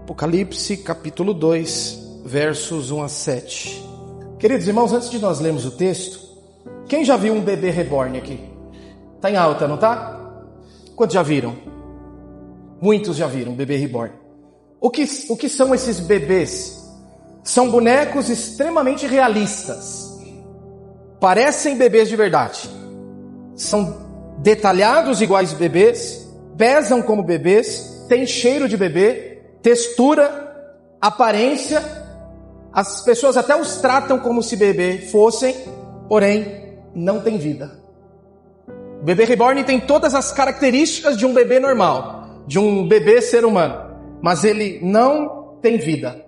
Apocalipse capítulo 2, versos 1 a 7. Queridos irmãos, antes de nós lermos o texto, quem já viu um bebê reborn aqui? Está em alta, não está? Quantos já viram? Muitos já viram um bebê reborn. O que são esses bebês? São bonecos extremamente realistas. Parecem bebês de verdade. São detalhados iguais bebês, pesam como bebês, têm cheiro de bebê, textura, aparência. As pessoas até os tratam como se bebê fossem, porém não tem vida. O bebê reborn tem todas as características de um bebê normal, de um bebê ser humano, mas ele não tem vida.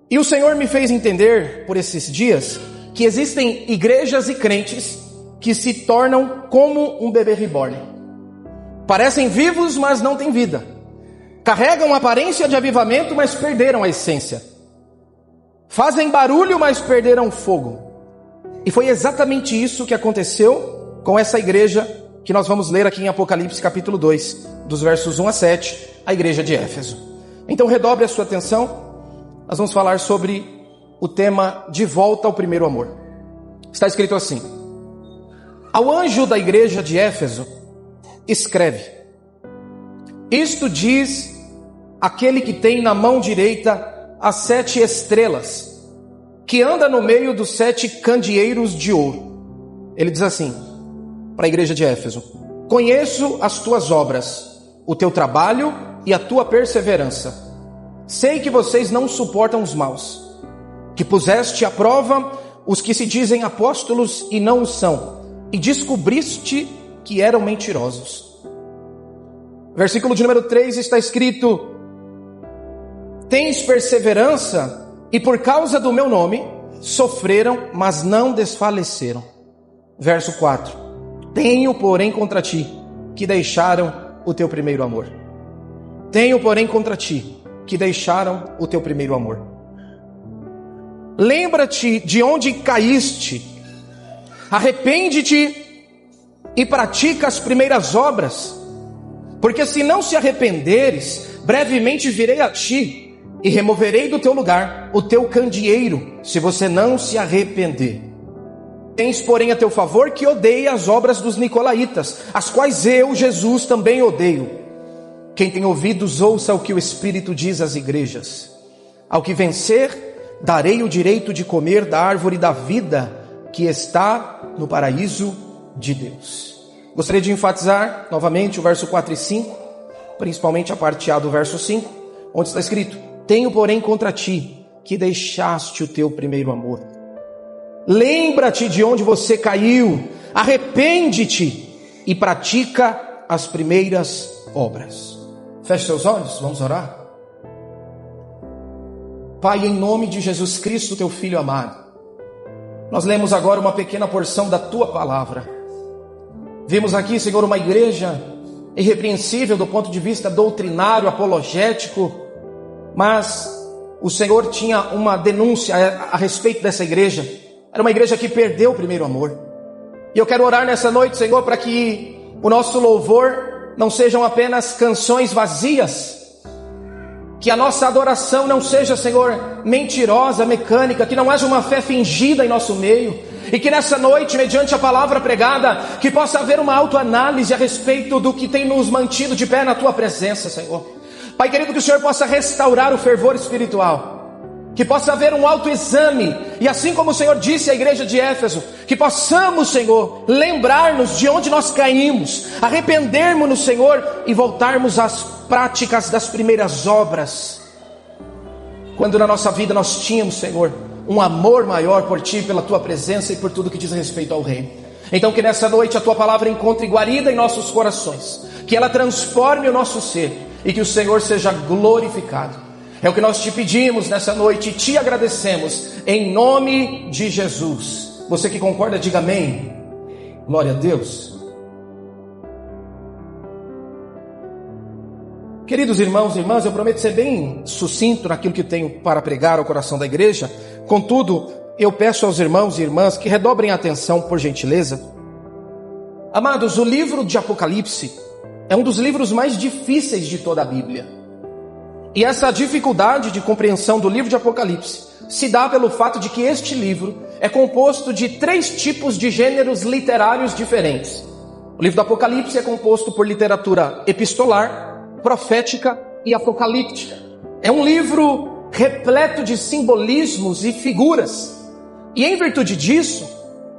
E o Senhor me fez entender por esses dias que existem igrejas e crentes que se tornam como um bebê reborn. Parecem vivos, mas não têm vida. Carregam aparência de avivamento, mas perderam a essência. Fazem barulho, mas perderam o fogo. E foi exatamente isso que aconteceu com essa igreja que nós vamos ler aqui em Apocalipse capítulo 2, dos versos 1 a 7, a igreja de Éfeso. Então redobre a sua atenção, nós vamos falar sobre o tema de volta ao primeiro amor. Está escrito assim: ao anjo da igreja de Éfeso, escreve: isto diz aquele que tem na mão direita as 7 estrelas, que anda no meio dos 7 candeeiros de ouro. Ele diz assim para a igreja de Éfeso: conheço as tuas obras, o teu trabalho e a tua perseverança. Sei que vocês não suportam os maus, que puseste à prova os que se dizem apóstolos e não o são, e descobriste que eram mentirosos. Versículo de número 3 está escrito: tens perseverança e por causa do meu nome sofreram, mas não desfaleceram. Verso 4: tenho, porém, contra ti que deixaram o teu primeiro amor. Tenho, porém, contra ti que deixaram o teu primeiro amor. Lembra-te de onde caíste, arrepende-te e pratica as primeiras obras, porque se não se arrependeres, brevemente virei a ti e removerei do teu lugar o teu candeeiro, se você não se arrepender. Tens, porém, a teu favor que odeia as obras dos nicolaítas, as quais eu, Jesus, também odeio. Quem tem ouvidos, ouça o que o Espírito diz às igrejas. Ao que vencer, darei o direito de comer da árvore da vida que está no paraíso de Deus. Gostaria de enfatizar novamente o verso 4 e 5, principalmente a parte A do verso 5, onde está escrito: tenho, porém, contra ti que deixaste o teu primeiro amor. Lembra-te de onde você caiu, arrepende-te e pratica as primeiras obras. Feche seus olhos, vamos orar. Pai, em nome de Jesus Cristo, teu Filho amado, nós lemos agora uma pequena porção da tua palavra. Vimos aqui, Senhor, uma igreja irrepreensível do ponto de vista doutrinário, apologético, mas o Senhor tinha uma denúncia a respeito dessa igreja. Era uma igreja que perdeu o primeiro amor. E eu quero orar nessa noite, Senhor, para que o nosso louvor não sejam apenas canções vazias, que a nossa adoração não seja, Senhor, mentirosa, mecânica, que não haja uma fé fingida em nosso meio, e que nessa noite, mediante a palavra pregada, que possa haver uma autoanálise a respeito do que tem nos mantido de pé na tua presença, Senhor. Pai querido, que o Senhor possa restaurar o fervor espiritual, que possa haver um autoexame, e assim como o Senhor disse à igreja de Éfeso, que possamos, Senhor, lembrar-nos de onde nós caímos, arrependermos-nos, Senhor, e voltarmos às práticas das primeiras obras, quando na nossa vida nós tínhamos, Senhor, um amor maior por Ti, pela Tua presença e por tudo que diz respeito ao Reino. Então que nessa noite a Tua palavra encontre guarida em nossos corações, que ela transforme o nosso ser, e que o Senhor seja glorificado. É o que nós te pedimos nessa noite e te agradecemos, em nome de Jesus. Você que concorda, diga amém. Glória a Deus. Queridos irmãos e irmãs, eu prometo ser bem sucinto naquilo que tenho para pregar ao coração da igreja. Contudo, eu peço aos irmãos e irmãs que redobrem a atenção, por gentileza. Amados, o livro de Apocalipse é um dos livros mais difíceis de toda a Bíblia. E essa dificuldade de compreensão do livro de Apocalipse se dá pelo fato de que este livro é composto de 3 tipos de gêneros literários diferentes. O livro do Apocalipse é composto por literatura epistolar, profética e apocalíptica. É um livro repleto de simbolismos e figuras. E em virtude disso,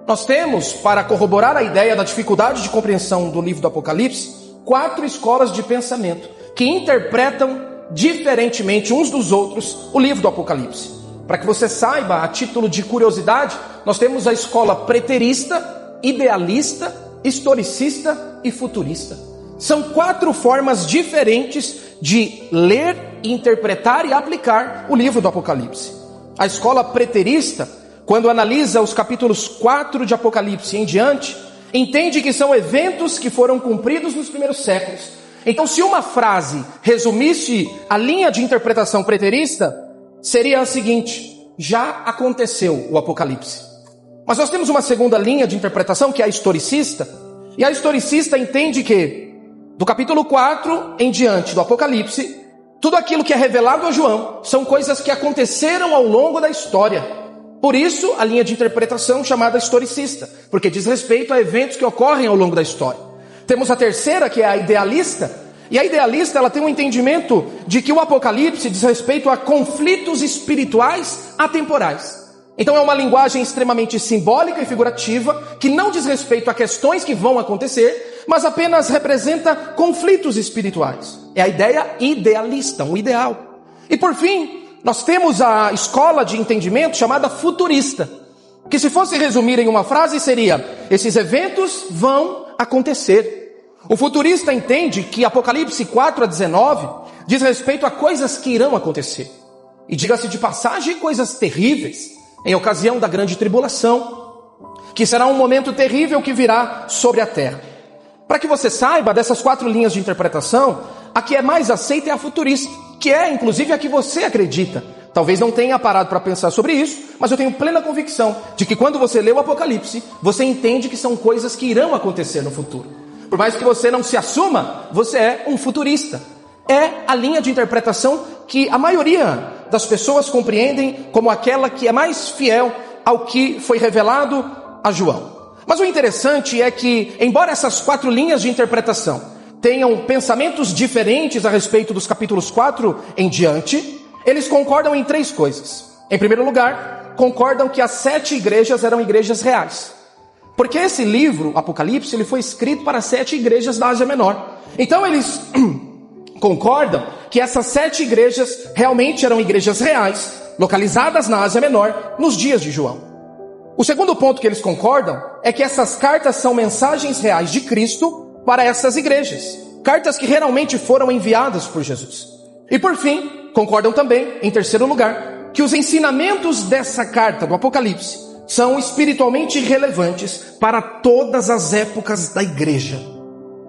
nós temos, para corroborar a ideia da dificuldade de compreensão do livro do Apocalipse, 4 escolas de pensamento que interpretam diferentemente uns dos outros o livro do Apocalipse. Para que você saiba, a título de curiosidade, nós temos a escola preterista, idealista, historicista e futurista. São 4 formas diferentes de ler, interpretar e aplicar o livro do Apocalipse. A escola preterista, quando analisa os capítulos 4 de Apocalipse em diante, entende que são eventos que foram cumpridos nos primeiros séculos. Então, se uma frase resumisse a linha de interpretação preterista, seria a seguinte: já aconteceu o Apocalipse. Mas nós temos uma segunda linha de interpretação, que é a historicista, e a historicista entende que, do capítulo 4 em diante do Apocalipse, tudo aquilo que é revelado a João são coisas que aconteceram ao longo da história. Por isso, a linha de interpretação chamada historicista, porque diz respeito a eventos que ocorrem ao longo da história. Temos a terceira, que é a idealista, e a idealista ela tem um entendimento de que o Apocalipse diz respeito a conflitos espirituais atemporais. Então é uma linguagem extremamente simbólica e figurativa, que não diz respeito a questões que vão acontecer, mas apenas representa conflitos espirituais. É a ideia idealista, um ideal. E por fim, nós temos a escola de entendimento chamada futurista, que se fosse resumir em uma frase seria: esses eventos vão acontecer. O futurista entende que Apocalipse 4-19 diz respeito a coisas que irão acontecer. E diga-se de passagem, coisas terríveis, em ocasião da grande tribulação, que será um momento terrível que virá sobre a terra. Para que você saiba, dessas 4 linhas de interpretação, a que é mais aceita é a futurista, que é inclusive a que você acredita. Talvez não tenha parado para pensar sobre isso, mas eu tenho plena convicção de que quando você lê o Apocalipse, você entende que são coisas que irão acontecer no futuro. Por mais que você não se assuma, você é um futurista. É a linha de interpretação que a maioria das pessoas compreendem como aquela que é mais fiel ao que foi revelado a João. Mas o interessante é que, embora essas 4 linhas de interpretação tenham pensamentos diferentes a respeito dos capítulos 4 em diante, eles concordam em 3 coisas. Em primeiro lugar, concordam que as 7 igrejas eram igrejas reais. Porque esse livro, Apocalipse, ele foi escrito para 7 igrejas da Ásia Menor. Então eles concordam que essas 7 igrejas realmente eram igrejas reais, localizadas na Ásia Menor, nos dias de João. O segundo ponto que eles concordam é que essas cartas são mensagens reais de Cristo para essas igrejas. Cartas que realmente foram enviadas por Jesus. E por fim, concordam também, em terceiro lugar, que os ensinamentos dessa carta do Apocalipse são espiritualmente relevantes para todas as épocas da igreja.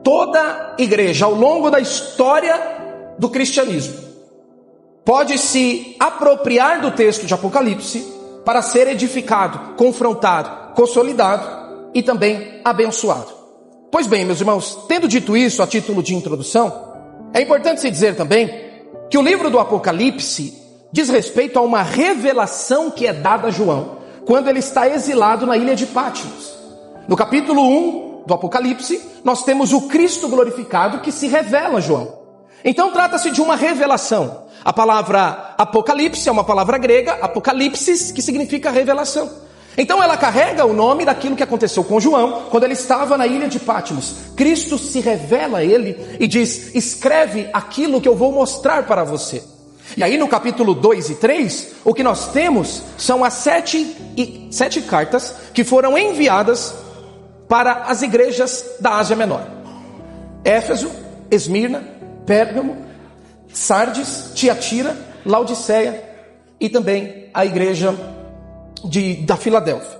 Toda igreja, ao longo da história do cristianismo, pode se apropriar do texto de Apocalipse para ser edificado, confrontado, consolidado e também abençoado. Pois bem, meus irmãos, tendo dito isso a título de introdução, é importante se dizer também que o livro do Apocalipse diz respeito a uma revelação que é dada a João quando ele está exilado na ilha de Patmos. No capítulo 1 do Apocalipse, nós temos o Cristo glorificado que se revela a João. Então trata-se de uma revelação. A palavra Apocalipse é uma palavra grega, apocalipsis, que significa revelação. Então ela carrega o nome daquilo que aconteceu com João quando ele estava na ilha de Patmos. Cristo se revela a ele e diz: escreve aquilo que eu vou mostrar para você. E aí no capítulo 2 e 3, o que nós temos são as 7 cartas que foram enviadas para as igrejas da Ásia Menor. Éfeso, Esmirna, Pérgamo, Sardes, Tiatira, Laodiceia e também a igreja da Filadélfia.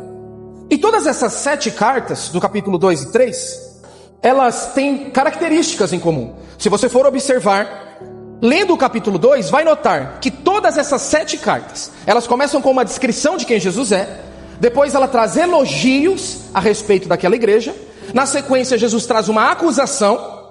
E todas essas 7 cartas do capítulo 2 e 3, elas têm características em comum. Se você for observar, lendo o capítulo 2, vai notar que todas essas 7 cartas, elas começam com uma descrição de quem Jesus é, depois ela traz elogios a respeito daquela igreja, na sequência Jesus traz uma acusação,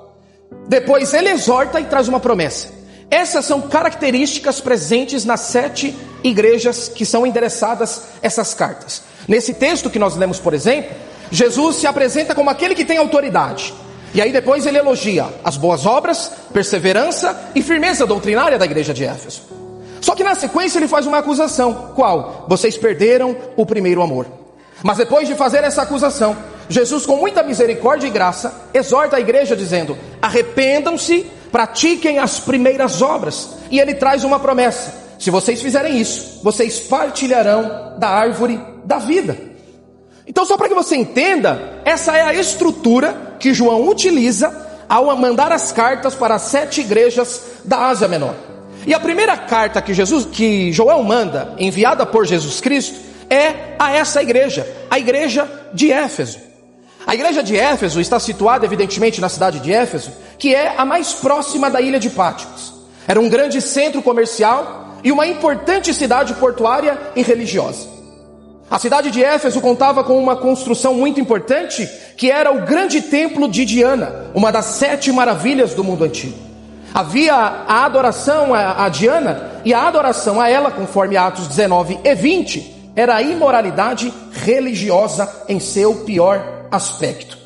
depois ele exorta e traz uma promessa. Essas são características presentes nas 7 igrejas que são endereçadas essas cartas. Nesse texto que nós lemos, por exemplo, Jesus se apresenta como aquele que tem autoridade. E aí depois ele elogia as boas obras, perseverança e firmeza doutrinária da igreja de Éfeso. Só que na sequência ele faz uma acusação. Qual? Vocês perderam o primeiro amor. Mas depois de fazer essa acusação, Jesus, com muita misericórdia e graça, exorta a igreja dizendo: arrependam-se, pratiquem as primeiras obras. E ele traz uma promessa: se vocês fizerem isso, vocês partilharão da árvore da vida. Então, só para que você entenda, essa é a estrutura que João utiliza ao mandar as cartas para as 7 igrejas da Ásia Menor. E a primeira carta que João manda, enviada por Jesus Cristo, é a essa igreja, a igreja de Éfeso. A igreja de Éfeso está situada evidentemente na cidade de Éfeso, que é a mais próxima da ilha de Pátimos. Era um grande centro comercial e uma importante cidade portuária e religiosa. A cidade de Éfeso contava com uma construção muito importante, que era o grande templo de Diana, uma das 7 maravilhas do mundo antigo. Havia a adoração a Diana, e a adoração a ela, conforme Atos 19 e 20, era a imoralidade religiosa em seu pior aspecto.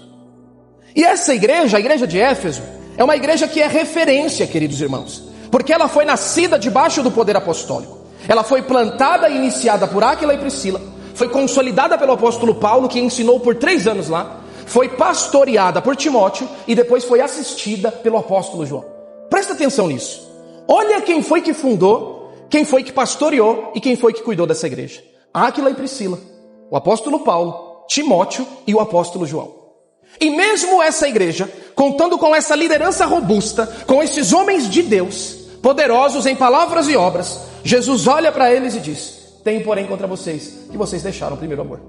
E essa igreja, a igreja de Éfeso, é uma igreja que é referência, queridos irmãos, porque ela foi nascida debaixo do poder apostólico. Ela foi plantada e iniciada por Áquila e Priscila, foi consolidada pelo apóstolo Paulo, que ensinou por 3 anos lá, foi pastoreada por Timóteo e depois foi assistida pelo apóstolo João. Presta atenção nisso. Olha quem foi que fundou, quem foi que pastoreou e quem foi que cuidou dessa igreja. Áquila e Priscila, o apóstolo Paulo, Timóteo e o apóstolo João. E mesmo essa igreja, contando com essa liderança robusta, com esses homens de Deus, poderosos em palavras e obras, Jesus olha para eles e diz: tenho, porém, contra vocês, que vocês deixaram o primeiro amor.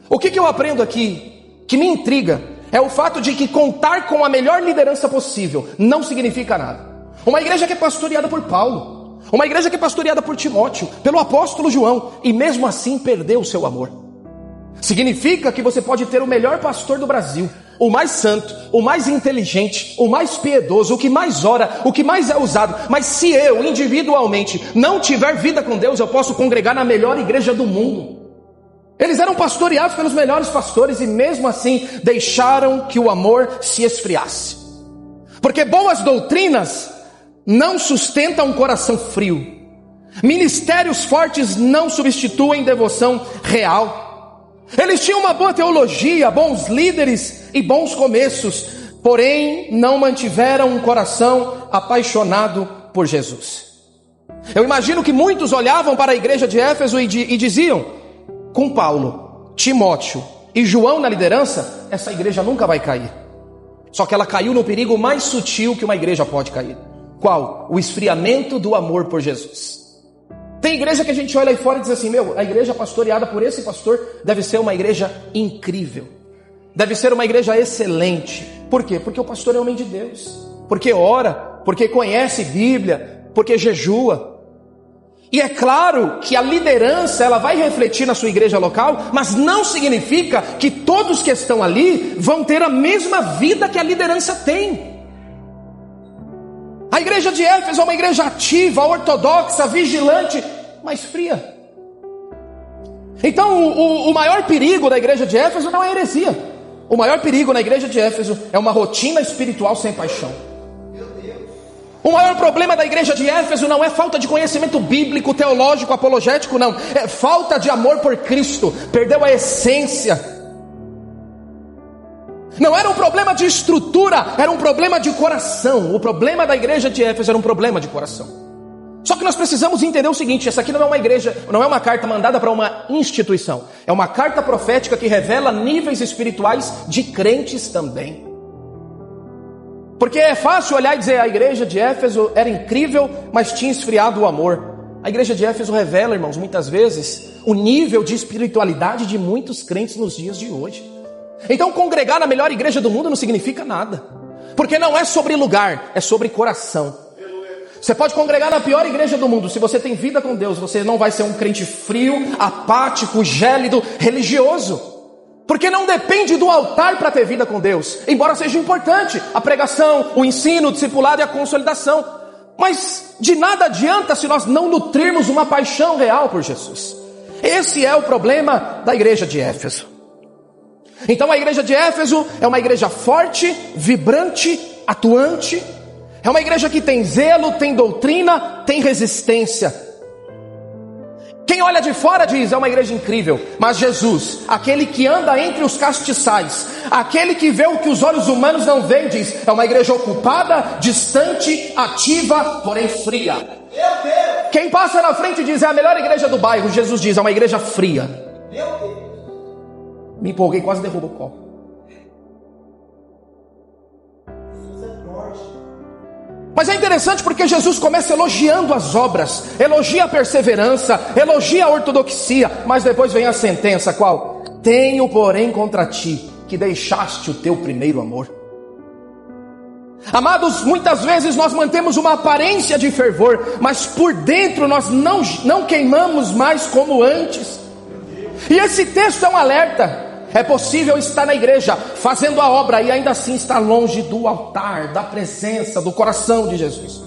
O que eu aprendo aqui, que me intriga, é o fato de que contar com a melhor liderança possível não significa nada. Uma igreja que é pastoreada por Paulo, uma igreja que é pastoreada por Timóteo, pelo apóstolo João, e mesmo assim perdeu o seu amor. Significa que você pode ter o melhor pastor do Brasil, o mais santo, o mais inteligente, o mais piedoso, o que mais ora, o que mais é usado, mas se eu, individualmente, não tiver vida com Deus, eu posso congregar na melhor igreja do mundo. Eles eram pastoreados pelos melhores pastores e mesmo assim deixaram que o amor se esfriasse. Porque boas doutrinas não sustentam um coração frio. Ministérios fortes não substituem devoção real. Eles tinham uma boa teologia, bons líderes e bons começos, porém não mantiveram um coração apaixonado por Jesus. Eu imagino que muitos olhavam para a igreja de Éfeso e diziam: com Paulo, Timóteo e João na liderança, essa igreja nunca vai cair. Só que ela caiu no perigo mais sutil que uma igreja pode cair. Qual? O esfriamento do amor por Jesus. Tem igreja que a gente olha aí fora e diz assim: a igreja pastoreada por esse pastor deve ser uma igreja incrível, deve ser uma igreja excelente. Por quê? Porque o pastor é homem de Deus, porque ora, porque conhece Bíblia, porque jejua. E é claro que a liderança ela vai refletir na sua igreja local, mas não significa que todos que estão ali vão ter a mesma vida que a liderança tem. A igreja de Éfeso é uma igreja ativa, ortodoxa, vigilante, mas fria. Então o maior perigo da igreja de Éfeso não é a heresia. O maior perigo na igreja de Éfeso é uma rotina espiritual sem paixão. O maior problema da igreja de Éfeso não é falta de conhecimento bíblico, teológico, apologético, não. É falta de amor por Cristo. Perdeu a essência. Não era um problema de estrutura, era um problema de coração. O problema da igreja de Éfeso era um problema de coração. Só que nós precisamos entender o seguinte: essa aqui não é uma igreja, não é uma carta mandada para uma instituição. É uma carta profética que revela níveis espirituais de crentes também. Porque é fácil olhar e dizer: a igreja de Éfeso era incrível, mas tinha esfriado o amor. A igreja de Éfeso revela, irmãos, muitas vezes, o nível de espiritualidade de muitos crentes nos dias de hoje. Então congregar na melhor igreja do mundo não significa nada, porque não é sobre lugar, é sobre coração. Você pode congregar na pior igreja do mundo, se você tem vida com Deus, você não vai ser um crente frio, apático, gélido, religioso, porque não depende do altar para ter vida com Deus, embora seja importante a pregação, o ensino, o discipulado e a consolidação. Mas de nada adianta se nós não nutrirmos uma paixão real por Jesus. Esse é o problema da igreja de Éfeso. Então a igreja de Éfeso é uma igreja forte, vibrante, atuante. É uma igreja que tem zelo, tem doutrina, tem resistência. Quem olha de fora diz, é uma igreja incrível. Mas Jesus, aquele que anda entre os castiçais, aquele que vê o que os olhos humanos não veem, diz, é uma igreja ocupada, distante, ativa, porém fria. Quem passa na frente diz, é a melhor igreja do bairro. Jesus diz, é uma igreja fria. Me empolguei, quase derrubo o copo. Mas é interessante porque Jesus começa elogiando as obras, elogia a perseverança, elogia a ortodoxia, mas depois vem a sentença, qual? Tenho, porém, contra ti, que deixaste o teu primeiro amor. Amados, muitas vezes nós mantemos uma aparência de fervor, mas por dentro nós não queimamos mais como antes. E esse texto é um alerta. É possível estar na igreja, fazendo a obra, e ainda assim estar longe do altar, da presença, do coração de Jesus.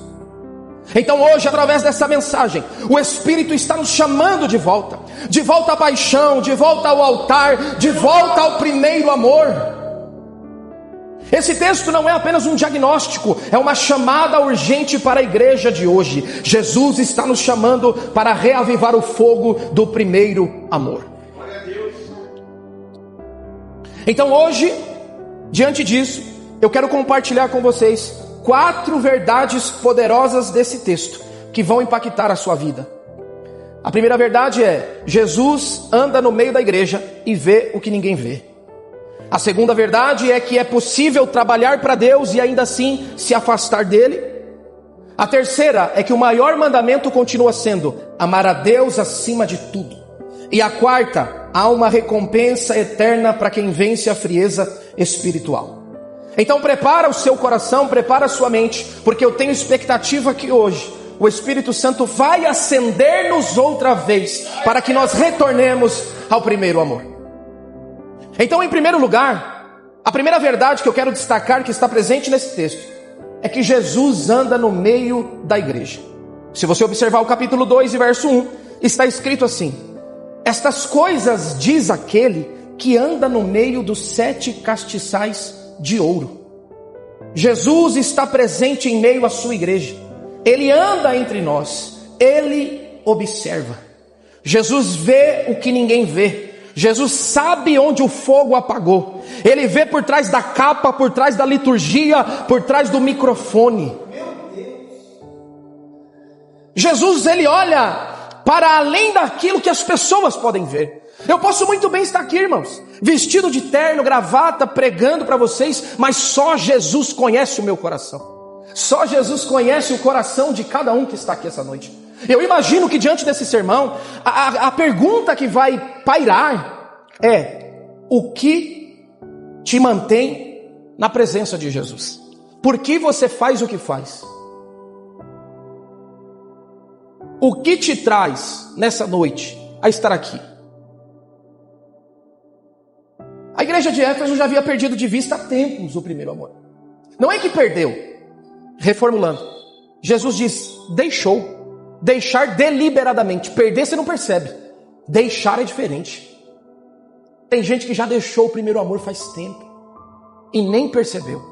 Então hoje, através dessa mensagem, o Espírito está nos chamando de volta à paixão, de volta ao altar, de volta ao primeiro amor. Esse texto não é apenas um diagnóstico, é uma chamada urgente para a igreja de hoje. Jesus está nos chamando para reavivar o fogo do primeiro amor. Então hoje, diante disso, eu quero compartilhar com vocês 4 verdades poderosas desse texto, que vão impactar a sua vida. A primeira verdade é, Jesus anda no meio da igreja e vê o que ninguém vê. A segunda verdade é que é possível trabalhar para Deus e ainda assim se afastar dele. A terceira é que o maior mandamento continua sendo amar a Deus acima de tudo. E a quarta, há uma recompensa eterna para quem vence a frieza espiritual. Então prepara o seu coração, prepara a sua mente, porque eu tenho expectativa que hoje o Espírito Santo vai acender-nos outra vez, para que nós retornemos ao primeiro amor. Então, em primeiro lugar, a primeira verdade que eu quero destacar, que está presente nesse texto, é que Jesus anda no meio da igreja. Se você observar o capítulo 2 e verso 1, está escrito assim: estas coisas diz aquele que anda no meio dos 7 castiçais de ouro. Jesus está presente em meio à sua igreja. Ele anda entre nós. Ele observa. Jesus vê o que ninguém vê. Jesus sabe onde o fogo apagou. Ele vê por trás da capa, por trás da liturgia, por trás do microfone. Jesus, ele olha para além daquilo que as pessoas podem ver. Eu posso muito bem estar aqui, irmãos, vestido de terno, gravata, pregando para vocês, mas só Jesus conhece o meu coração. Só Jesus conhece o coração de cada um que está aqui essa noite. Eu imagino que diante desse sermão, a pergunta que vai pairar é: o que te mantém na presença de Jesus? Por que você faz o que faz? O que te traz nessa noite a estar aqui? A igreja de Éfeso já havia perdido de vista há tempos o primeiro amor. Não é que perdeu. Reformulando, Jesus diz, deixou. Deixar deliberadamente. Perder você não percebe. Deixar é diferente. Tem gente que já deixou o primeiro amor faz tempo e nem percebeu.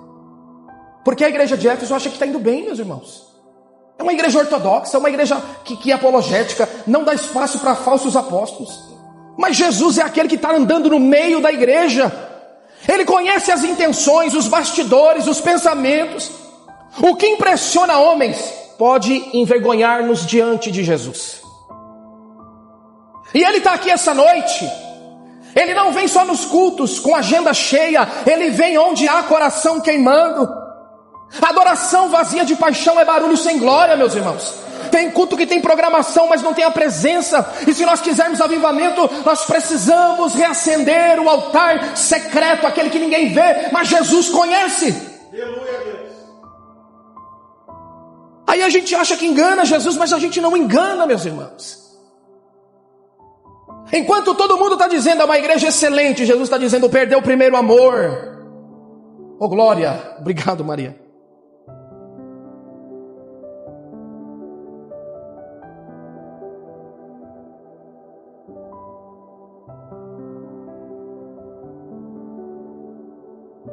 Porque a igreja de Éfeso acha que está indo bem, meus irmãos. É uma igreja ortodoxa, é uma igreja que é apologética, não dá espaço para falsos apóstolos. Mas Jesus é aquele que está andando no meio da igreja. Ele conhece as intenções, os bastidores, os pensamentos. O que impressiona homens pode envergonhar-nos diante de Jesus. E ele está aqui essa noite. Ele não vem só nos cultos com agenda cheia, ele vem onde há coração queimando. Adoração vazia de paixão é barulho sem glória, meus irmãos. Tem culto que tem programação, mas não tem a presença. E se nós quisermos avivamento, nós precisamos reacender o altar secreto, aquele que ninguém vê, mas Jesus conhece. Aleluia, Deus. Aí a gente acha que engana Jesus, mas a gente não engana, meus irmãos. Enquanto todo mundo está dizendo é uma igreja excelente, Jesus está dizendo perdeu o primeiro amor. Oh glória, obrigado Maria.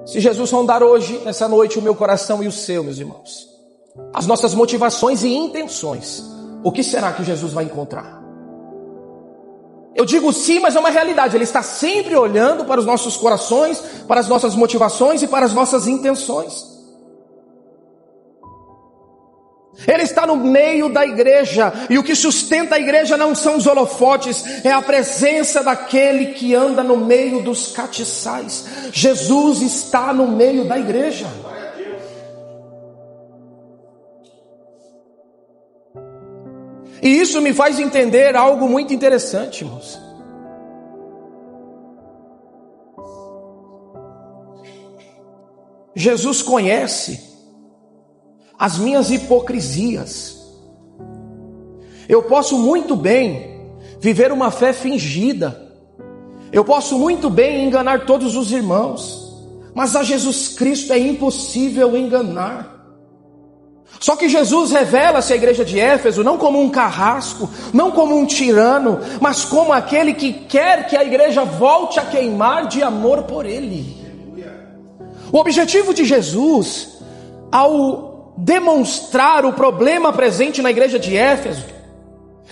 Se Jesus rondar hoje, nessa noite, o meu coração e o seu, meus irmãos, as nossas motivações e intenções, o que será que Jesus vai encontrar? Eu digo sim, mas é uma realidade. Ele está sempre olhando para os nossos corações, para as nossas motivações e para as nossas intenções. Ele está no meio da igreja, e o que sustenta a igreja não são os holofotes, é a presença daquele que anda no meio dos catiçais. Jesus está no meio da igreja. E isso me faz entender algo muito interessante, irmãos. Jesus conhece as minhas hipocrisias. Eu posso muito bem viver uma fé fingida. Eu posso muito bem enganar todos os irmãos. Mas a Jesus Cristo é impossível enganar. Só que Jesus revela-se à igreja de Éfeso não como um carrasco, não como um tirano, mas como aquele que quer que a igreja volte a queimar de amor por ele. O objetivo de Jesus, ao demonstrar o problema presente na igreja de Éfeso,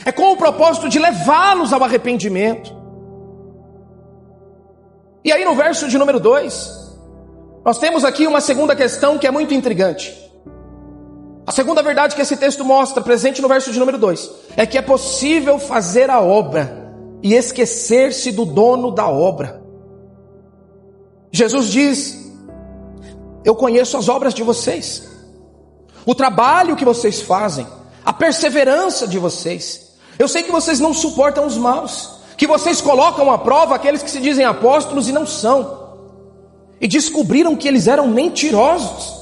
é com o propósito de levá-los ao arrependimento. E aí no verso de número 2, nós temos aqui uma segunda questão que é muito intrigante. A segunda verdade que esse texto mostra, presente no verso de número 2, é que é possível fazer a obra e esquecer-se do dono da obra. Jesus diz: eu conheço as obras de vocês, o trabalho que vocês fazem, a perseverança de vocês. Eu sei que vocês não suportam os maus, que vocês colocam à prova aqueles que se dizem apóstolos e não são, e descobriram que eles eram mentirosos.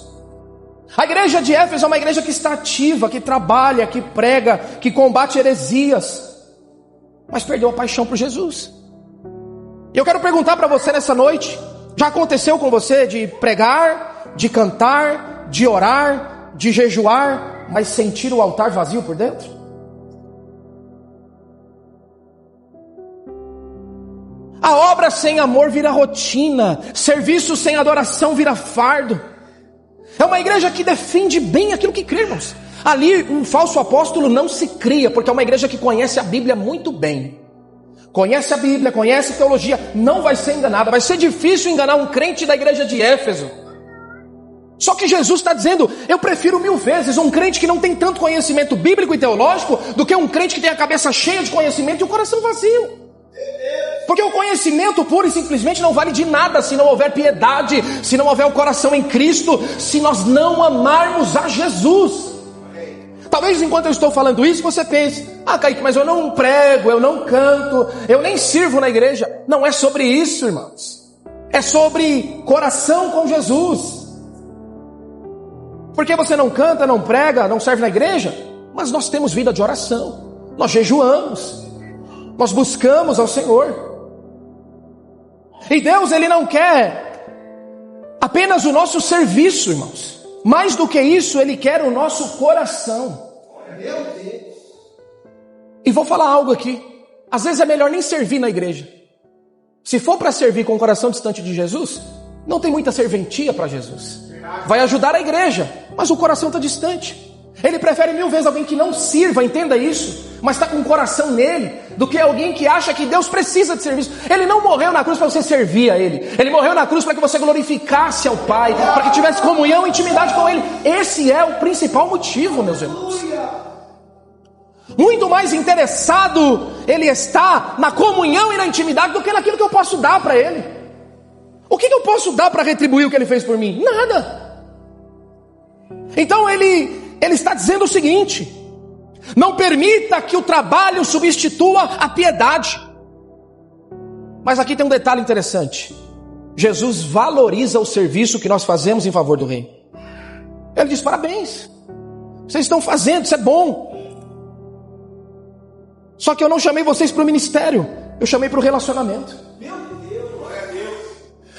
A igreja de Éfeso é uma igreja que está ativa, que trabalha, que prega, que combate heresias, mas perdeu a paixão por Jesus. E eu quero perguntar para você nessa noite: já aconteceu com você de pregar, de cantar, de orar, de jejuar, mas sentir o altar vazio por dentro? A obra sem amor vira rotina, serviço sem adoração vira fardo. É uma igreja que defende bem aquilo que crê, irmãos. Ali um falso apóstolo não se cria, porque é uma igreja que conhece a Bíblia muito bem. Conhece a Bíblia, conhece teologia, não vai ser enganada. Vai ser difícil enganar um crente da igreja de Éfeso. Só que Jesus está dizendo: eu prefiro 1000 vezes um crente que não tem tanto conhecimento bíblico e teológico do que um crente que tem a cabeça cheia de conhecimento e o coração vazio. Porque o conhecimento puro e simplesmente não vale de nada se não houver piedade, se não houver o coração em Cristo, se nós não amarmos a Jesus. Talvez enquanto eu estou falando isso você pense: ah, Kaique, mas eu não prego, eu não canto, eu nem sirvo na igreja. Não é sobre isso, irmãos. É sobre coração com Jesus. Porque você não canta, não prega, não serve na igreja, mas nós temos vida de oração, nós jejuamos, nós buscamos ao Senhor. E Deus, Ele não quer apenas o nosso serviço, irmãos. Mais do que isso, Ele quer o nosso coração. E vou falar algo aqui. Às vezes é melhor nem servir na igreja. Se for para servir com o coração distante de Jesus, não tem muita serventia para Jesus. Vai ajudar a igreja, mas o coração está distante. Ele prefere 1000 vezes alguém que não sirva, entenda isso, mas está com o coração nele, do que alguém que acha que Deus precisa de serviço. Ele não morreu na cruz para você servir a Ele. Ele morreu na cruz para que você glorificasse ao Pai, para que tivesse comunhão e intimidade com Ele. Esse é o principal motivo, meus irmãos. Muito mais interessado Ele está na comunhão e na intimidade do que naquilo que eu posso dar para Ele. O que eu posso dar para retribuir o que Ele fez por mim? Nada. Então Ele está dizendo o seguinte: não permita que o trabalho substitua a piedade. Mas aqui tem um detalhe interessante. Jesus valoriza o serviço que nós fazemos em favor do reino. Ele diz: parabéns, vocês estão fazendo, isso é bom. Só que eu não chamei vocês para o ministério, eu chamei para o relacionamento.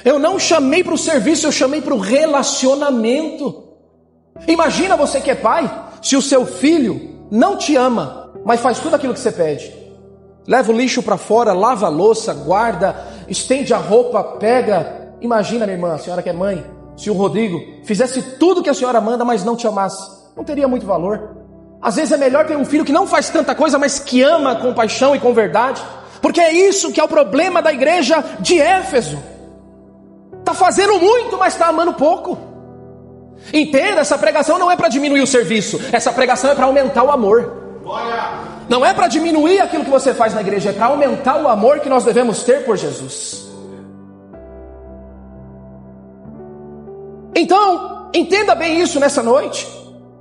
Eu não chamei para o serviço, eu chamei para o relacionamento. Imagina você que é pai, se o seu filho não te ama, mas faz tudo aquilo que você pede. Leva o lixo para fora, lava a louça, guarda, estende a roupa, pega, Imagina, minha irmã, a senhora que é mãe, se o Rodrigo fizesse tudo que a senhora manda, mas não te amasse. Não teria muito valor. Às vezes é melhor ter um filho que não faz tanta coisa, mas que ama com paixão e com verdade. Porque é isso que é o problema da igreja de Éfeso. Está fazendo muito, mas está amando pouco. Entenda, essa pregação não é para diminuir o serviço. Essa pregação é para aumentar o amor. Não é para diminuir aquilo que você faz na igreja, é para aumentar o amor que nós devemos ter por Jesus. Então, entenda bem isso nessa noite.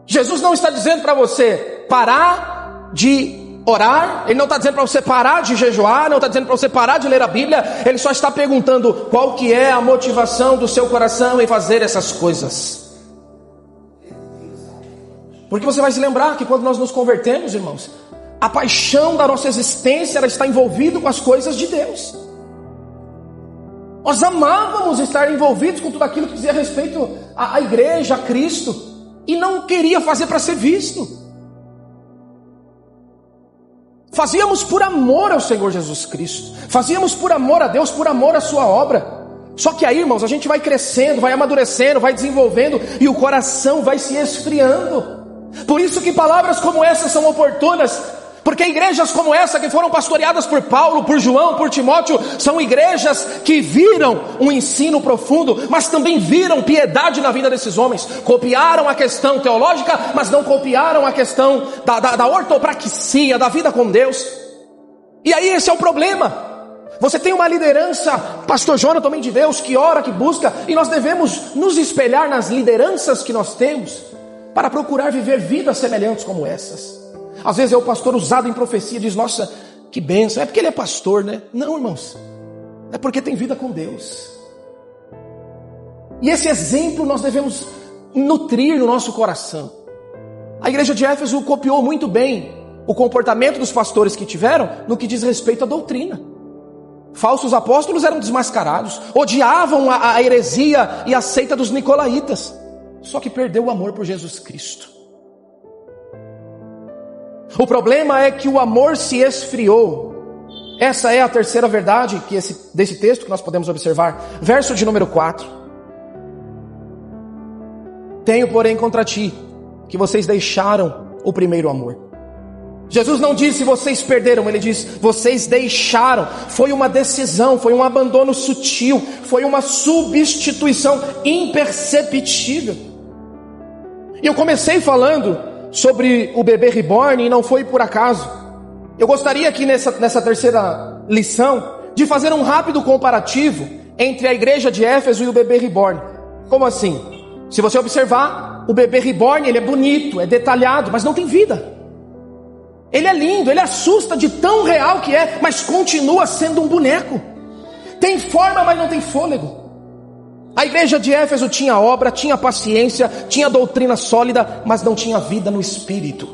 Jesus não está dizendo para você parar de orar, Ele não está dizendo para você parar de jejuar, não está dizendo para você parar de ler a Bíblia. Ele só está perguntando qual que é a motivação do seu coração em fazer essas coisas. Porque você vai se lembrar que quando nós nos convertemos, irmãos, a paixão da nossa existência, ela está envolvida com as coisas de Deus. Nós amávamos estar envolvidos com tudo aquilo que dizia respeito à igreja, a Cristo, e não queria fazer para ser visto. Fazíamos por amor ao Senhor Jesus Cristo, fazíamos por amor a Deus, por amor à sua obra. Só que aí, irmãos, a gente vai crescendo, vai amadurecendo, vai desenvolvendo, e o coração vai se esfriando. Por isso que palavras como essas são oportunas, porque igrejas como essa, que foram pastoreadas por Paulo, por João, por Timóteo, são igrejas que viram um ensino profundo, mas também viram piedade na vida desses homens. Copiaram a questão teológica, mas não copiaram a questão da ortopraxia, da vida com Deus. E aí esse é o problema. Você tem uma liderança, pastor Jonathan, homem de Deus, que ora, que busca, e nós devemos nos espelhar nas lideranças que nós temos, para procurar viver vidas semelhantes como essas. Às vezes é o pastor usado em profecia, diz, nossa, que bênção, é porque ele é pastor, né? Não, irmãos, é porque tem vida com Deus. E esse exemplo nós devemos nutrir no nosso coração. A igreja de Éfeso copiou muito bem o comportamento dos pastores que tiveram no que diz respeito à doutrina. Falsos apóstolos eram desmascarados, odiavam a heresia e a seita dos nicolaítas, só que perdeu o amor por Jesus Cristo. O problema é que o amor se esfriou. Essa é a terceira verdade desse texto que nós podemos observar. Verso de número 4. Tenho, porém, contra ti, que vocês deixaram o primeiro amor. Jesus não disse vocês perderam, ele diz vocês deixaram. Foi uma decisão, foi um abandono sutil, foi uma substituição imperceptível. E eu comecei falando sobre o bebê reborn e não foi por acaso. Eu gostaria aqui nessa terceira lição de fazer um rápido comparativo entre a igreja de Éfeso e o bebê reborn. Como assim? Se você observar, o bebê reborn, ele é bonito, é detalhado, mas não tem vida. Ele é lindo, ele assusta de tão real que é, mas continua sendo um boneco. Tem forma, mas não tem fôlego. A igreja de Éfeso tinha obra, tinha paciência, tinha doutrina sólida, mas não tinha vida no espírito.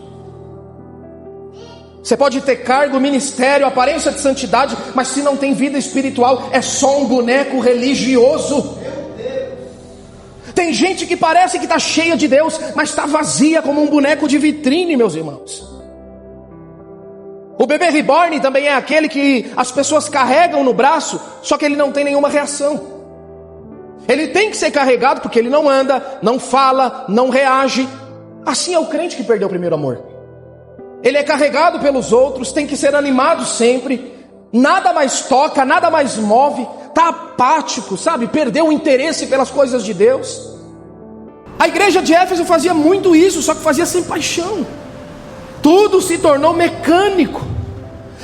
Você pode ter cargo, ministério, aparência de santidade, mas se não tem vida espiritual, é só um boneco religioso. Tem gente que parece que está cheia de Deus, mas está vazia como um boneco de vitrine, meus irmãos. O bebê reborn também é aquele que as pessoas carregam no braço, só que ele não tem nenhuma reação. Ele tem que ser carregado porque ele não anda, não fala, não reage. Assim é o crente que perdeu o primeiro amor. Ele é carregado pelos outros, tem que ser animado sempre, nada mais toca, nada mais move, está apático, sabe? Perdeu o interesse pelas coisas de Deus. A igreja de Éfeso fazia muito isso, só que fazia sem paixão. Tudo se tornou mecânico.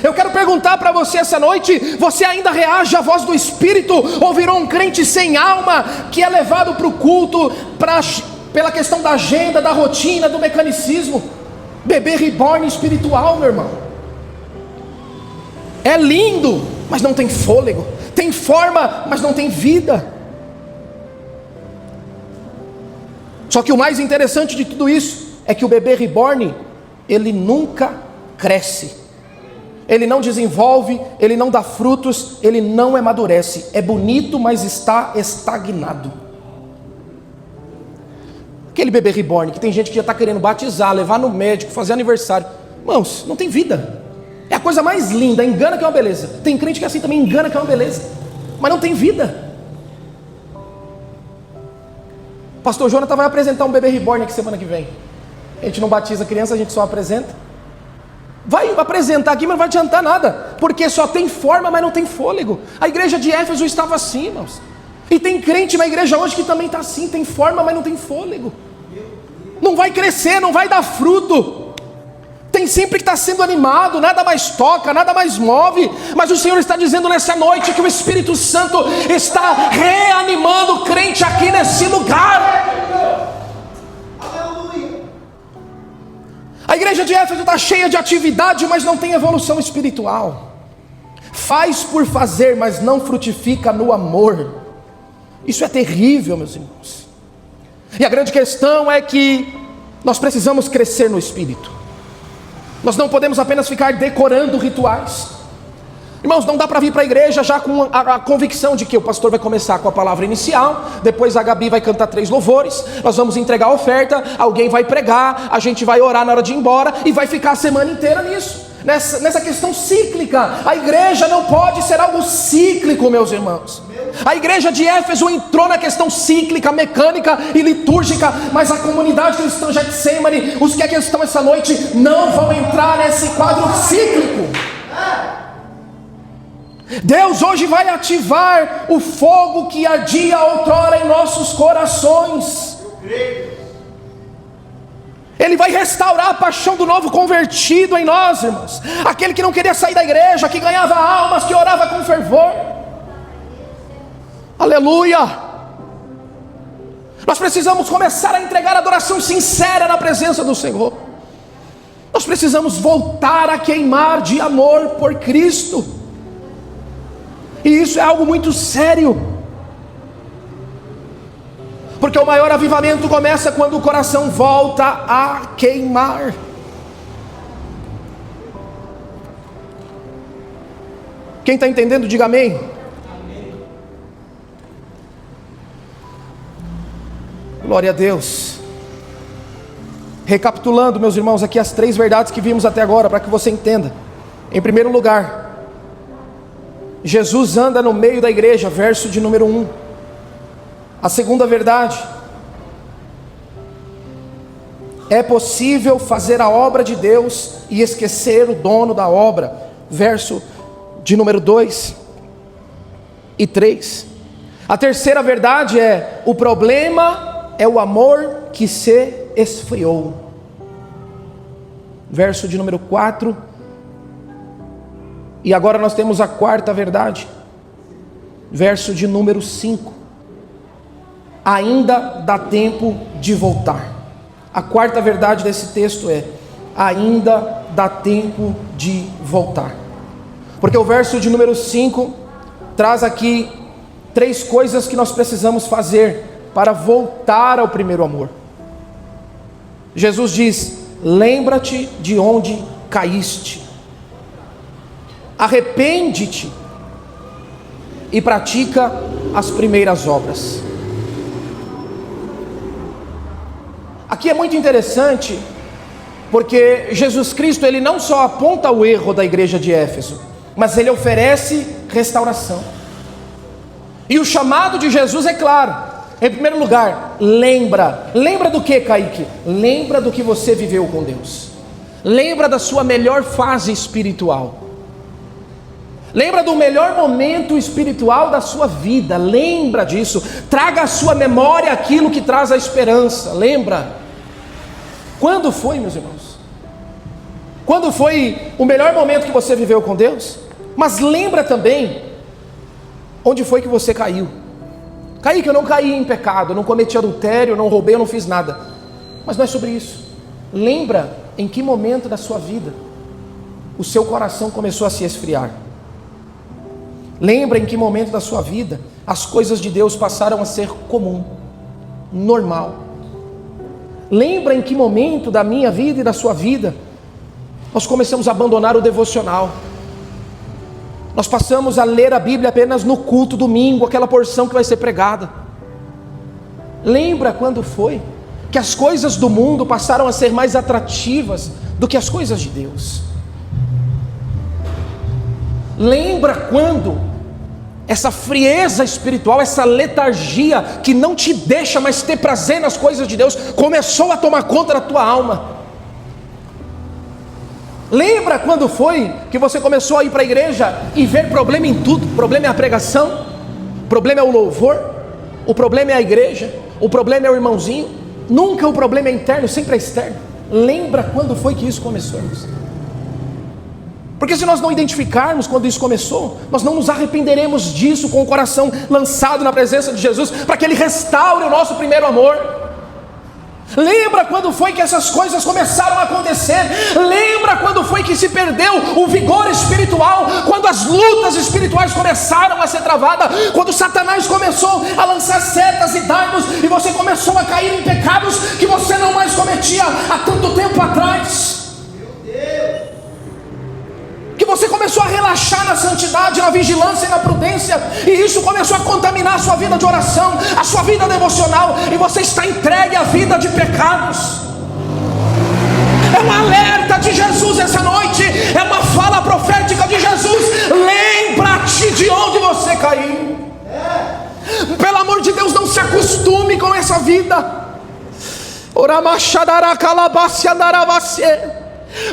Eu quero perguntar para você essa noite: você ainda reage à voz do Espírito, ou virou um crente sem alma, que é levado para o culto pela questão da agenda, da rotina, do mecanicismo? Bebê reborn espiritual, meu irmão. É lindo, mas não tem fôlego. Tem forma, mas não tem vida. Só que o mais interessante de tudo isso é que o bebê reborn, ele nunca cresce. Ele não desenvolve, ele não dá frutos, ele não amadurece. É bonito, mas está estagnado. Aquele bebê reborn que tem gente que já está querendo batizar, levar no médico, fazer aniversário. Irmãos, não tem vida. É a coisa mais linda, engana que é uma beleza. Tem crente que assim também engana que é uma beleza, mas não tem vida. Pastor Jonathan vai apresentar um bebê reborn aqui semana que vem. A gente não batiza criança, a gente só apresenta. Vai apresentar aqui, mas não vai adiantar nada, porque só tem forma, mas não tem fôlego. A igreja de Éfeso estava assim, irmãos. E tem crente na igreja hoje que também está assim, tem forma, mas não tem fôlego. Não vai crescer, não vai dar fruto. Tem sempre que estar sendo animado, nada mais toca, nada mais move. Mas o Senhor está dizendo nessa noite que o Espírito Santo está reanimando o crente aqui nesse lugar. A igreja de Éfeso está cheia de atividade, mas não tem evolução espiritual. Faz por fazer, mas não frutifica no amor. Isso é terrível, meus irmãos. E a grande questão é que nós precisamos crescer no Espírito. Nós não podemos apenas ficar decorando rituais. Irmãos, não dá para vir para a igreja já com a convicção de que o pastor vai começar com a palavra inicial, depois a Gabi vai cantar 3 louvores, nós vamos entregar a oferta, alguém vai pregar, a gente vai orar na hora de ir embora e vai ficar a semana inteira nisso. Nessa questão cíclica. A igreja não pode ser algo cíclico, meus irmãos. A igreja de Éfeso entrou na questão cíclica, mecânica e litúrgica, mas a comunidade cristã Getsemane, os que aqui estão essa noite, não vão entrar nesse quadro cíclico. Deus hoje vai ativar o fogo que ardia outrora em nossos corações. Ele vai restaurar a paixão do novo convertido em nós, irmãos. Aquele que não queria sair da igreja, que ganhava almas, que orava com fervor. Aleluia! Nós precisamos começar a entregar adoração sincera na presença do Senhor. Nós precisamos voltar a queimar de amor por Cristo. E isso é algo muito sério. Porque o maior avivamento começa quando o coração volta a queimar. Quem está entendendo, diga amém. Glória a Deus. Recapitulando, meus irmãos, aqui as 3 verdades que vimos até agora, para que você entenda. Em primeiro lugar, Jesus anda no meio da igreja, verso de número 1. A segunda verdade: é possível fazer a obra de Deus e esquecer o dono da obra, verso de número 2 e 3. A terceira verdade é: o problema é o amor que se esfriou, verso de número 4. E agora nós temos a quarta verdade, verso de número 5. Ainda dá tempo de voltar. A quarta verdade desse texto é: ainda dá tempo de voltar. Porque o verso de número 5 traz aqui 3 coisas que nós precisamos fazer para voltar ao primeiro amor. Jesus diz: lembra-te de onde caíste, arrepende-te e pratica as primeiras obras. Aqui é muito interessante, porque Jesus Cristo, ele não só aponta o erro da igreja de Éfeso, mas ele oferece restauração. E o chamado de Jesus é claro. Em primeiro lugar, lembra do que, Kaique? Lembra do que você viveu com Deus. Lembra da sua melhor fase espiritual. Lembra do melhor momento espiritual da sua vida. Lembra disso. Traga à sua memória aquilo que traz a esperança. Lembra. Quando foi, meus irmãos? Quando foi o melhor momento que você viveu com Deus? Mas lembra também onde foi que você caiu. Caí que eu não caí em pecado, eu não cometi adultério, eu não roubei, eu não fiz nada. Mas não é sobre isso. Lembra em que momento da sua vida o seu coração começou a se esfriar. Lembra em que momento da sua vida as coisas de Deus passaram a ser comum, normal. Lembra em que momento da minha vida e da sua vida nós começamos a abandonar o devocional. Nós passamos a ler a Bíblia apenas no culto domingo, aquela porção que vai ser pregada. Lembra quando foi que as coisas do mundo passaram a ser mais atrativas do que as coisas de Deus? Lembra quando essa frieza espiritual, essa letargia que não te deixa mais ter prazer nas coisas de Deus, começou a tomar conta da tua alma. Lembra quando foi que você começou a ir para a igreja e ver problema em tudo? O problema é a pregação, o problema é o louvor, o problema é a igreja, o problema é o irmãozinho. Nunca o problema é interno, sempre é externo. Lembra quando foi que isso começou, irmãos? Porque se nós não identificarmos quando isso começou, nós não nos arrependeremos disso com o coração lançado na presença de Jesus, para que Ele restaure o nosso primeiro amor. Lembra quando foi que essas coisas começaram a acontecer? Lembra quando foi que se perdeu o vigor espiritual? Quando as lutas espirituais começaram a ser travadas? Quando Satanás começou a lançar setas e dardos e você começou a cair em pecados que você não mais cometia há tanto tempo atrás? Que você começou a relaxar na santidade, na vigilância e na prudência, e isso começou a contaminar a sua vida de oração, a sua vida devocional, e você está entregue à vida de pecados. É um alerta de Jesus essa noite, é uma fala profética de Jesus. Lembra-te de onde você caiu. Pelo amor de Deus, não se acostume com essa vida.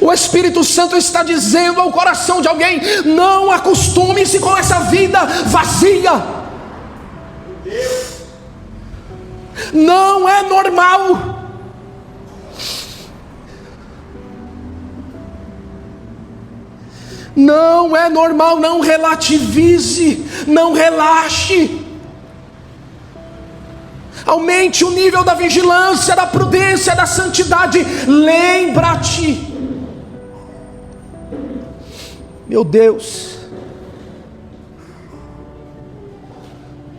O Espírito Santo está dizendo ao coração de alguém: não acostume-se com essa vida vazia. Não é normal. Não é normal. Não relativize, não relaxe. Aumente o nível da vigilância, da prudência, da santidade. Lembra-te. Meu Deus,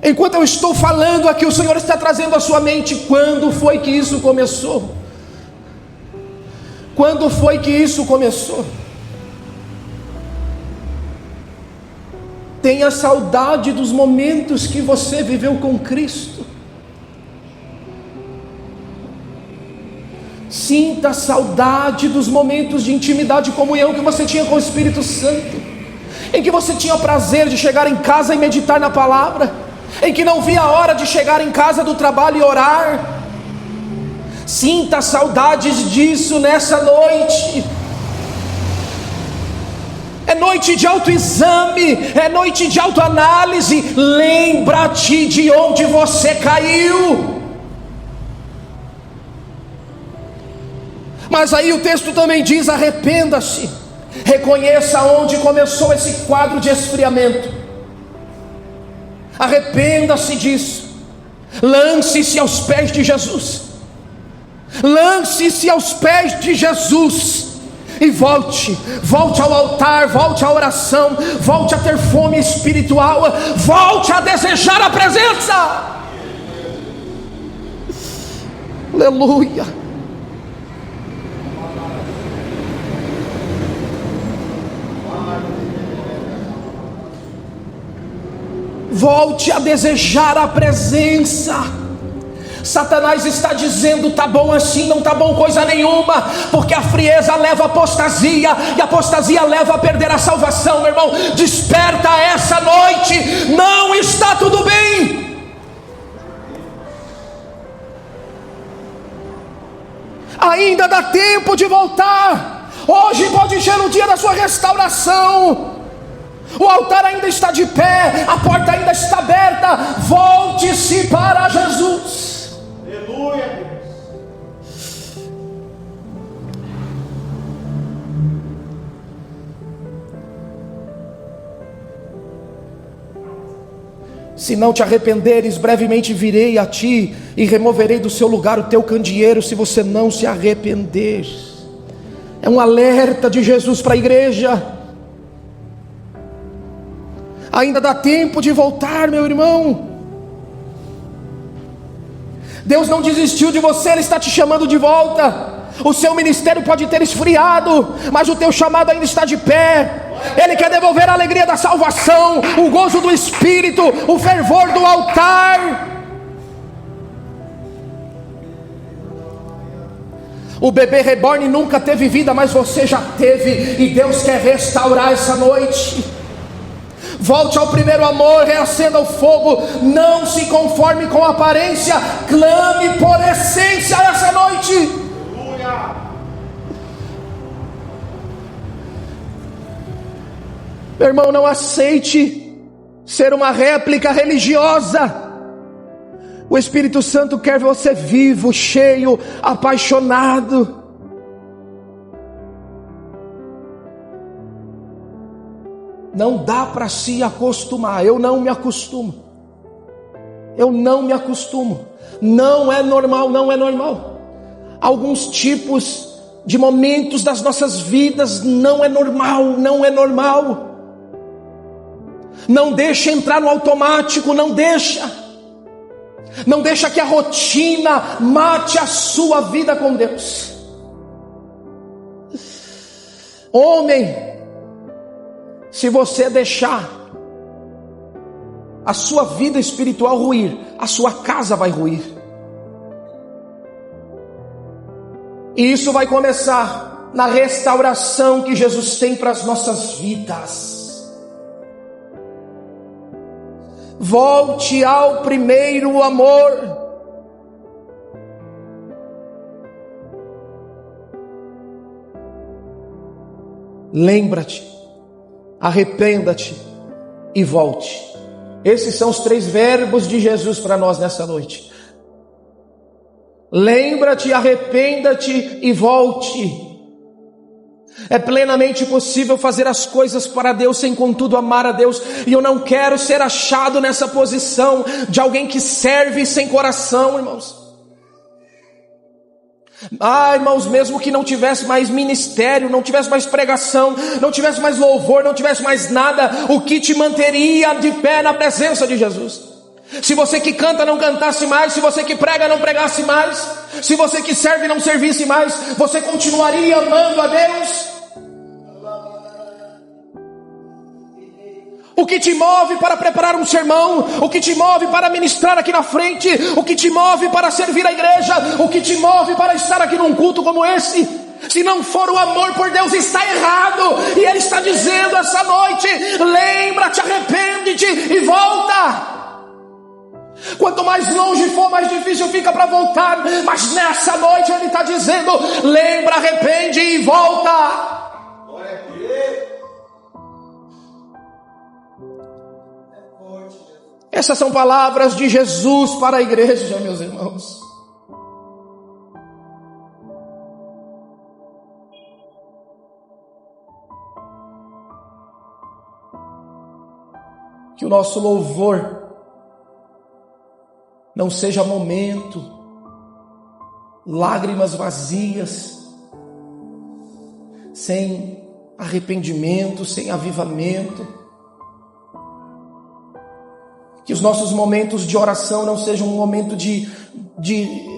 enquanto eu estou falando aqui, o Senhor está trazendo à sua mente: quando foi que isso começou? Quando foi que isso começou? Tenha saudade dos momentos que você viveu com Cristo. Sinta saudade dos momentos de intimidade e comunhão que você tinha com o Espírito Santo, em que você tinha o prazer de chegar em casa e meditar na palavra, em que não via a hora de chegar em casa do trabalho e orar. Sinta saudades disso nessa noite. É noite de autoexame, é noite de autoanálise. Lembra-te de onde você caiu. Mas aí o texto também diz: arrependa-se, reconheça onde começou esse quadro de esfriamento. Arrependa-se disso. Lance-se aos pés de Jesus. Lance-se aos pés de Jesus. E volte ao altar, volte à oração, volte a ter fome espiritual, volte a desejar a presença. Aleluia. Volte a desejar a presença. Satanás está dizendo: tá bom assim, não tá bom coisa nenhuma, porque a frieza leva à apostasia, e a apostasia leva a perder a salvação. Meu irmão, desperta essa noite, não está tudo bem. Ainda dá tempo de voltar. Hoje pode ser o dia da sua restauração. O altar ainda está de pé, a porta ainda está aberta. Volte-se para Jesus. Aleluia. Se não te arrependeres, brevemente virei a ti e removerei do seu lugar o teu candeeiro, se você não se arrepender. É um alerta de Jesus para a igreja. Ainda dá tempo de voltar, meu irmão. Deus não desistiu de você, Ele está te chamando de volta. O seu ministério pode ter esfriado, mas o teu chamado ainda está de pé. Ele quer devolver a alegria da salvação, o gozo do Espírito, o fervor do altar. O bebê reborn nunca teve vida, mas você já teve, e Deus quer restaurar essa noite. Volte ao primeiro amor, reacenda o fogo, não se conforme com a aparência, clame por essência essa noite. Aleluia. Meu irmão, não aceite ser uma réplica religiosa. O Espírito Santo quer você vivo, cheio, apaixonado. Não dá para se acostumar. Eu não me acostumo. Não é normal, não é normal. Alguns tipos de momentos das nossas vidas não é normal, não é normal. Não deixa entrar no automático, não deixa que a rotina mate a sua vida com Deus. Homem, se você deixar a sua vida espiritual ruir, a sua casa vai ruir. E isso vai começar na restauração que Jesus tem para as nossas vidas. Volte ao primeiro amor. Lembra-te, arrependa-te e volte. Esses são os 3 verbos de Jesus para nós nessa noite. Lembra-te, arrependa-te e volte. É plenamente possível fazer as coisas para Deus sem contudo amar a Deus. E eu não quero ser achado nessa posição de alguém que serve sem coração, irmãos. Irmãos, mesmo que não tivesse mais ministério, não tivesse mais pregação, não tivesse mais louvor, não tivesse mais nada, o que te manteria de pé na presença de Jesus? Se você que canta não cantasse mais, se você que prega não pregasse mais, se você que serve não servisse mais, você continuaria amando a Deus? O que te move para preparar um sermão? O que te move para ministrar aqui na frente? O que te move para servir a igreja? O que te move para estar aqui num culto como esse? Se não for o amor por Deus, está errado. E Ele está dizendo essa noite: lembra-te, arrepende-te e volta. Quanto mais longe for, mais difícil fica para voltar. Mas nessa noite Ele está dizendo: lembra, arrepende e volta. Essas são palavras de Jesus para a igreja, meus irmãos. Que o nosso louvor não seja momento, lágrimas vazias, sem arrependimento, sem avivamento. Que os nossos momentos de oração não sejam um momento de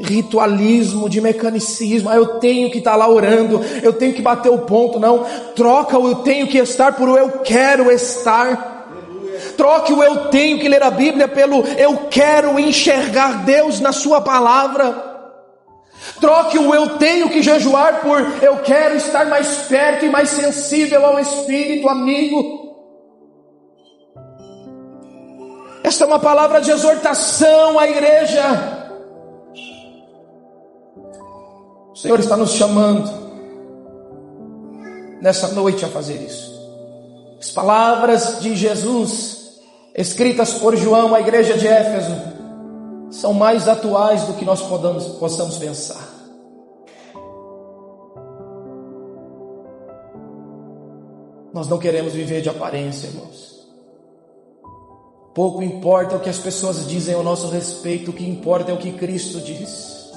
ritualismo, de mecanicismo. Eu tenho que estar lá orando, eu tenho que bater o ponto. Não, troca o eu tenho que estar por o eu quero estar. Troque o eu tenho que ler a Bíblia pelo eu quero enxergar Deus na sua palavra. Troque o eu tenho que jejuar por eu quero estar mais perto e mais sensível ao Espírito amigo. Esta é uma palavra de exortação à igreja. O Senhor está nos chamando nessa noite a fazer isso. As palavras de Jesus, escritas por João à igreja de Éfeso, são mais atuais do que nós possamos pensar. Nós não queremos viver de aparência, irmãos. Pouco importa o que as pessoas dizem ao nosso respeito, o que importa é o que Cristo diz.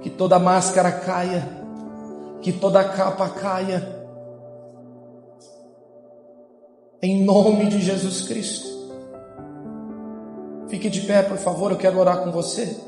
Que toda máscara caia, que toda capa caia, em nome de Jesus Cristo. Fique de pé, por favor, eu quero orar com você.